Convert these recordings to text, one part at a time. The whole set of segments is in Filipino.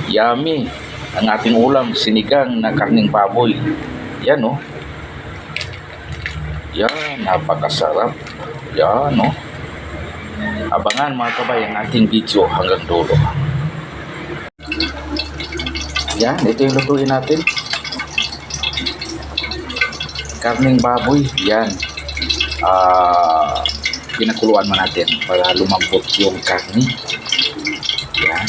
Yummy ang ating ulam, sinigang na karning baboy. Yan oh. Yan, napakasarap. Yan oh. Abangan mga kabay ang ating video hanggang dulo. Yan, ito yung lutuin natin. Karning baboy, yan. Pinakuluan man natin para lumambot yung karni. Yan.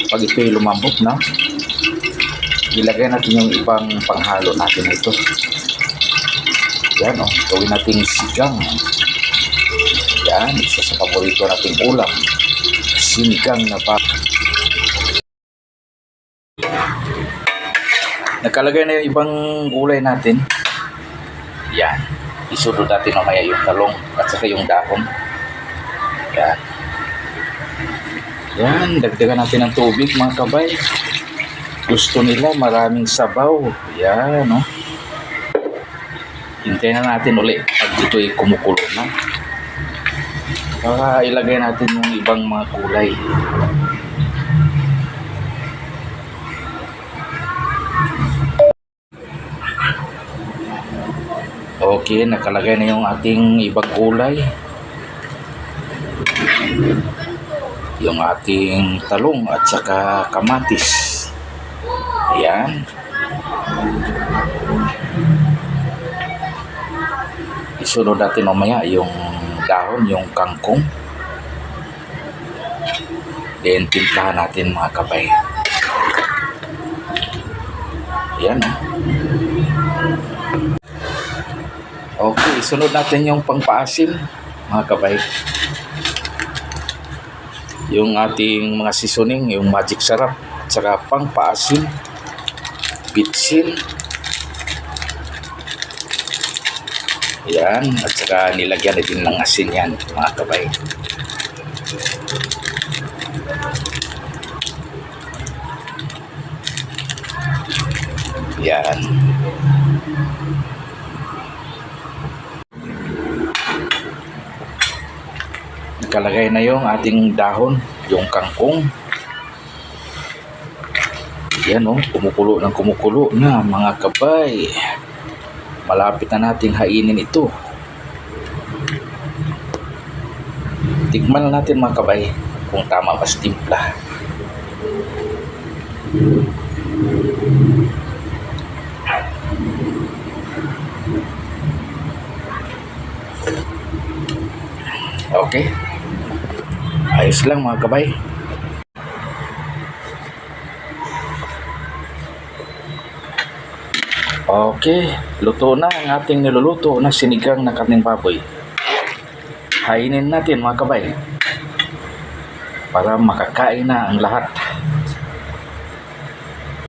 Pag ito'y lumambot na, ilagay natin yung ibang panghalo natin ito. Yan o, gawin natin sigang. Yan, isa sa paborito nating ulam, sinigang na baboy. Nakalagay na yung ibang gulay natin. Yan, isunod natin mamaya yung talong at saka yung dahon. Yan. Yan, dagdagan natin ng tubig mga kabay. Gusto nila maraming sabaw. Yan, no? Hintayin na natin ulit pag ito'y kumukulo na. Para ilagay natin yung ibang mga kulay. Okay, nakalagay na yung ating ibang kulay. Yung ating talong at saka kamatis. Ayan. Isunod natin mamaya yung dahon, yung kangkong. Then timplahan natin mga kabay. Ayan o. Okay, isunod natin yung pangpaasim mga kabay. Yung ating mga seasoning, yung magic sarap at saka pangpaasim, bitsin. Yan, at saka nilagyan din ng asin yan mga kabay. Yan. Nakalagay na yung ating dahon, yung kangkong. Yan o, kumukulo na mga kabay. Malapit na nating hainin ito. Tikman na natin mga kabay kung tama ba sa timpla. Okay. Ayos lang mga kabay. Okay, luto na ang ating niluluto na sinigang na karning baboy. Hainin natin mga kabay para makakain na ang lahat.